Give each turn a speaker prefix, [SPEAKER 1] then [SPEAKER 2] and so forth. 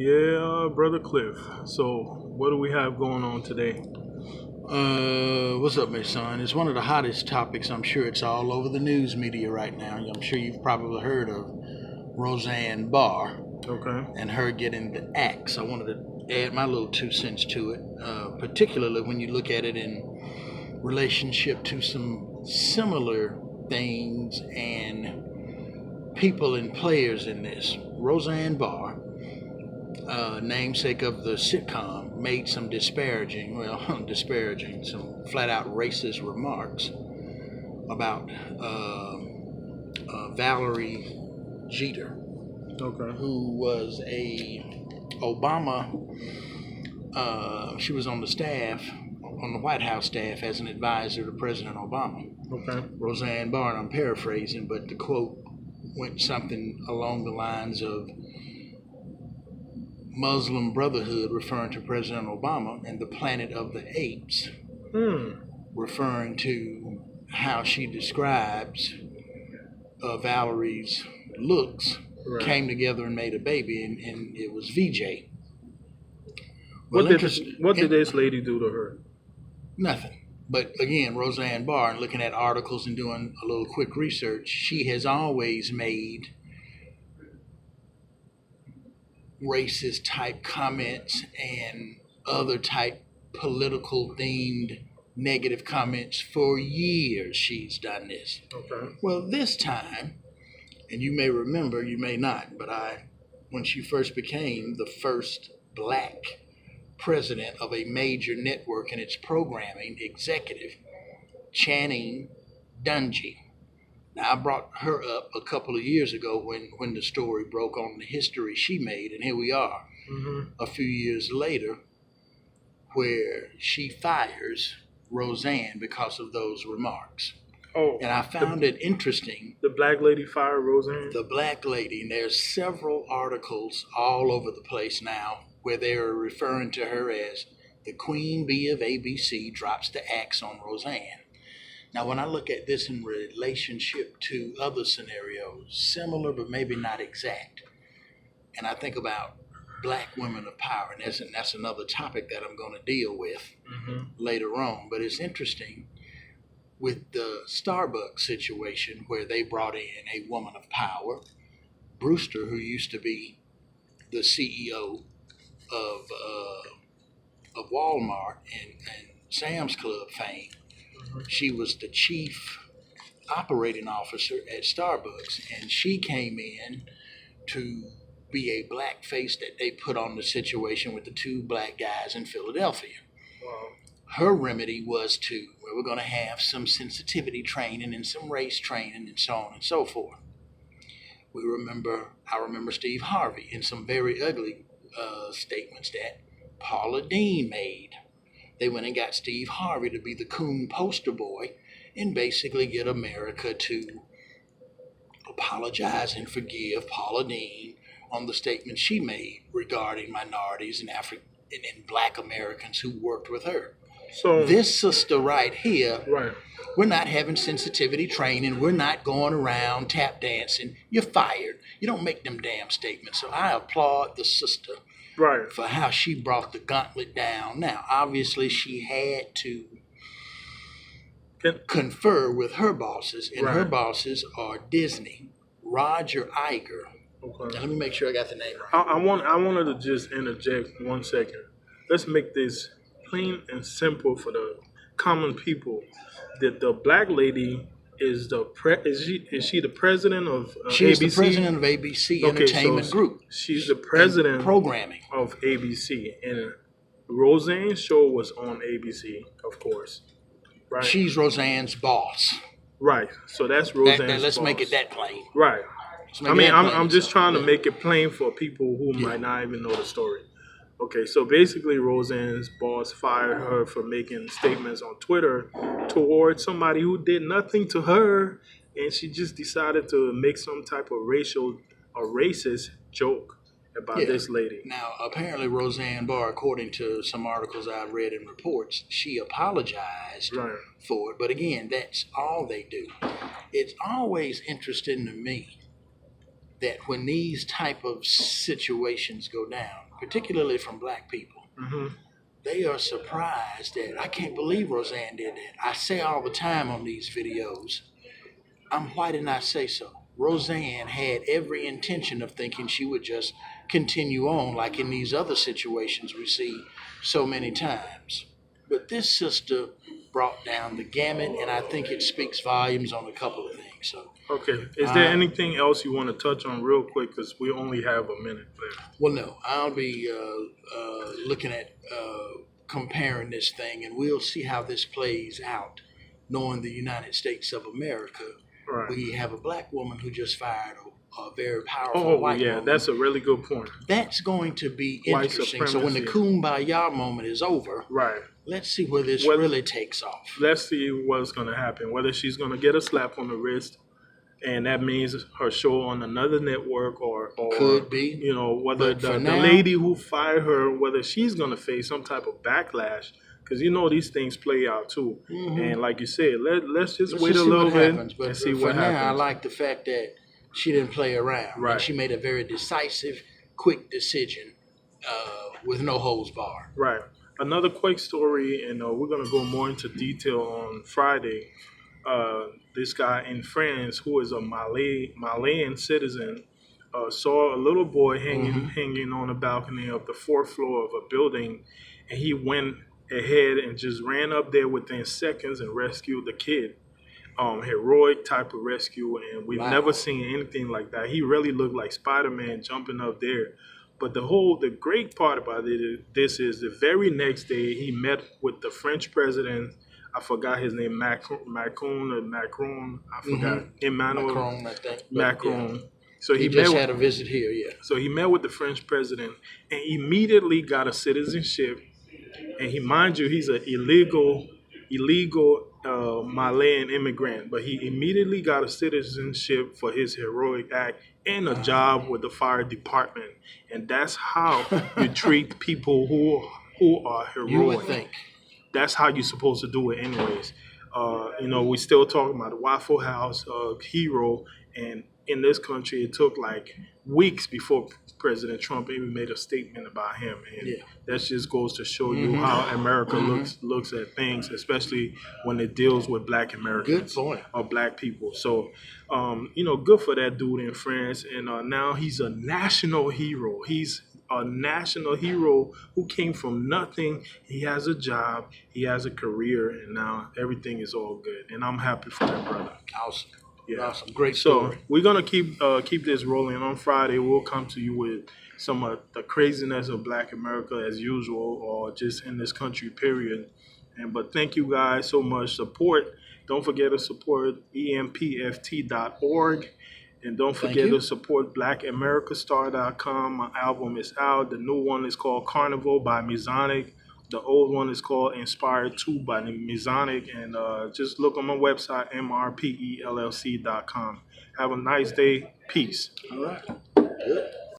[SPEAKER 1] Yeah, brother Cliff. So, what do we have going on today?
[SPEAKER 2] What's up, my son? It's one of the hottest topics. I'm sure it's all over the news media right now. I'm sure you've probably heard of Roseanne Barr
[SPEAKER 1] Okay.
[SPEAKER 2] and her getting the axe. I wanted to add my little 2 cents to it, particularly when you look at it in relationship to some similar things and people and players in this. Roseanne Barr, namesake of the sitcom, made some disparaging, some flat out racist remarks about Valerie Jeter,
[SPEAKER 1] Okay.
[SPEAKER 2] who was a Obama. She was on the staff, on the White House staff, as an advisor to President Obama.
[SPEAKER 1] Okay.
[SPEAKER 2] Roseanne Barr, I'm paraphrasing, but the quote went something along the lines of Muslim Brotherhood, referring to President Obama, and the Planet of the Apes, referring to how she describes Valerie's looks,
[SPEAKER 1] Right.
[SPEAKER 2] came together and made a baby, and it was VJ.
[SPEAKER 1] What did this lady do to her?
[SPEAKER 2] Nothing. But again, Roseanne Barr, looking at articles and doing a little quick research, she has always made racist type comments and other type political themed negative comments for years. She's done this.
[SPEAKER 1] Okay.
[SPEAKER 2] Well, this time, and you may remember, you may not, but when she first became the first black president of a major network and its programming executive, Channing Dungey. Now, I brought her up a couple of years ago when the story broke on the history she made, and here we are a few years later, where she fires Roseanne because of those remarks.
[SPEAKER 1] Oh,
[SPEAKER 2] And I found it interesting.
[SPEAKER 1] the black lady fired Roseanne?
[SPEAKER 2] The black lady, and there's several articles all over the place now where they're referring to her as the Queen Bee of ABC drops the axe on Roseanne. Now, when I look at this in relationship to other scenarios, similar but maybe not exact, and I think about black women of power, and that's another topic that I'm going to deal with later on, but it's interesting with the Starbucks situation where they brought in a woman of power, Brewster, who used to be the CEO of Walmart and Sam's Club fame. She was the chief operating officer at Starbucks, and she came in to be a black face that they put on the situation with the two black guys in Philadelphia.
[SPEAKER 1] Wow.
[SPEAKER 2] Her remedy was we're going to have some sensitivity training and some race training and so on and so forth. I remember Steve Harvey and some very ugly statements that Paula Deen made. They went and got Steve Harvey to be the coon poster boy and basically get America to apologize and forgive Paula Deen on the statement she made regarding minorities and and black Americans who worked with her.
[SPEAKER 1] So
[SPEAKER 2] This sister right here,
[SPEAKER 1] right.
[SPEAKER 2] we're not having sensitivity training. We're not going around tap dancing. You're fired. You don't make them damn statements. So I applaud the sister
[SPEAKER 1] Right.
[SPEAKER 2] for how she brought the gauntlet down. Now, obviously, she had to confer with her bosses, and her
[SPEAKER 1] Right.
[SPEAKER 2] bosses are Disney, Roger Iger.
[SPEAKER 1] Okay.
[SPEAKER 2] Now, let me make sure I got the name right.
[SPEAKER 1] I wanted to just interject 1 second. Let's make this plain and simple for the common people. That the black lady is is she the president of
[SPEAKER 2] She's
[SPEAKER 1] ABC?
[SPEAKER 2] the president of ABC
[SPEAKER 1] Okay,
[SPEAKER 2] Entertainment
[SPEAKER 1] so
[SPEAKER 2] Group.
[SPEAKER 1] she's the
[SPEAKER 2] and
[SPEAKER 1] president
[SPEAKER 2] programming.
[SPEAKER 1] of ABC, and Roseanne's show was on ABC, of course. Right.
[SPEAKER 2] She's Roseanne's boss.
[SPEAKER 1] Right. So that's Roseanne's.
[SPEAKER 2] Let's make
[SPEAKER 1] boss.
[SPEAKER 2] it that plain.
[SPEAKER 1] Right.
[SPEAKER 2] Let's make
[SPEAKER 1] I
[SPEAKER 2] it
[SPEAKER 1] mean,
[SPEAKER 2] that plain.
[SPEAKER 1] I'm just trying to
[SPEAKER 2] Yeah.
[SPEAKER 1] make it plain for people who might not even know the story. Okay, so basically, Roseanne's boss fired her for making statements on Twitter towards somebody who did nothing to her, and she just decided to make some type of racist joke about
[SPEAKER 2] Yeah.
[SPEAKER 1] this lady.
[SPEAKER 2] Now, apparently, Roseanne Barr, according to some articles I've read and reports, she apologized
[SPEAKER 1] Right.
[SPEAKER 2] for it. But again, that's all they do. It's always interesting to me that when these type of situations go down, particularly from black people, they are surprised that I can't believe Roseanne did that. I say all the time on these videos, why didn't I say so? Roseanne had every intention of thinking she would just continue on like in these other situations we see so many times. But this sister brought down the gamut, and I think it speaks volumes on a couple of things. So,
[SPEAKER 1] Okay. Is there anything else you want to touch on real quick? Because we only have a minute left.
[SPEAKER 2] well, no, I'll be looking at comparing this thing, and we'll see how this plays out. Knowing the United States of America,
[SPEAKER 1] Right.
[SPEAKER 2] we have a black woman who just fired a very powerful
[SPEAKER 1] Oh,
[SPEAKER 2] white
[SPEAKER 1] yeah,
[SPEAKER 2] woman.
[SPEAKER 1] that's a really good point.
[SPEAKER 2] That's going to be
[SPEAKER 1] White
[SPEAKER 2] interesting. So when the
[SPEAKER 1] supremacy.
[SPEAKER 2] kumbaya moment is over,
[SPEAKER 1] Right.
[SPEAKER 2] let's see where this
[SPEAKER 1] What-
[SPEAKER 2] really takes off.
[SPEAKER 1] Let's see what's going to happen. Whether she's going to get a slap on the wrist, and that means her show on another network, or
[SPEAKER 2] Could be.
[SPEAKER 1] you know, whether
[SPEAKER 2] But
[SPEAKER 1] the
[SPEAKER 2] for now-
[SPEAKER 1] lady who fired her, whether she's going to face some type of backlash. Because you know these things play out too. And like you said, let's just
[SPEAKER 2] Let's
[SPEAKER 1] wait
[SPEAKER 2] just
[SPEAKER 1] a
[SPEAKER 2] see
[SPEAKER 1] little
[SPEAKER 2] what
[SPEAKER 1] bit
[SPEAKER 2] happens. But
[SPEAKER 1] and see
[SPEAKER 2] for
[SPEAKER 1] what
[SPEAKER 2] now, I
[SPEAKER 1] happens.
[SPEAKER 2] like the fact that she didn't play around.
[SPEAKER 1] Right.
[SPEAKER 2] And she made a very decisive, quick decision with no holds barred.
[SPEAKER 1] Right. Another quick story, and we're going to go more into detail on Friday. This guy in France, who is a Malian citizen, saw a little boy hanging on the balcony of the fourth floor of a building, and he went ahead and just ran up there within seconds and rescued the kid. Heroic type of rescue, and we've
[SPEAKER 2] Wow.
[SPEAKER 1] never seen anything like that. He really looked like Spider-Man jumping up there. But the great part about this is the very next day he met with the French president. I forgot his name, Macron, I forgot, Emmanuel
[SPEAKER 2] Macron, I think. But,
[SPEAKER 1] Macron.
[SPEAKER 2] yeah.
[SPEAKER 1] So
[SPEAKER 2] He
[SPEAKER 1] he
[SPEAKER 2] just
[SPEAKER 1] met.
[SPEAKER 2] had a visit here, yeah.
[SPEAKER 1] So he met with the French president and immediately got a citizenship. And mind you, he's an illegal Malian immigrant, but he immediately got a citizenship for his heroic act and a job with the fire department. And that's how you treat people who are heroic.
[SPEAKER 2] You would think.
[SPEAKER 1] That's how you're supposed to do it anyways. We still talking about the Waffle House hero, and in this country it took like weeks before President Trump even made a statement about him, and
[SPEAKER 2] Yeah.
[SPEAKER 1] that just goes to show you how America looks at things, especially when it deals with Black Americans
[SPEAKER 2] Good point.
[SPEAKER 1] or Black people. So, good for that dude in France, and now he's a national hero. He's a national hero who came from nothing. He has a job, he has a career, and now everything is all good. And I'm happy for that brother.
[SPEAKER 2] Awesome.
[SPEAKER 1] Yeah.
[SPEAKER 2] Awesome. Great
[SPEAKER 1] So
[SPEAKER 2] story.
[SPEAKER 1] we're gonna keep this rolling. On Friday, we'll come to you with some of the craziness of Black America as usual, or just in this country, period. But thank you guys so much. Don't forget to support empft.org. And don't forget
[SPEAKER 2] you.
[SPEAKER 1] to support blackamericastar.com. My album is out. The new one is called Carnival by Mizonic. The old one is called Inspired 2 by Mizonic. And just look on my website, mrpellc.com. Have a nice day. Peace.
[SPEAKER 2] All right. Good.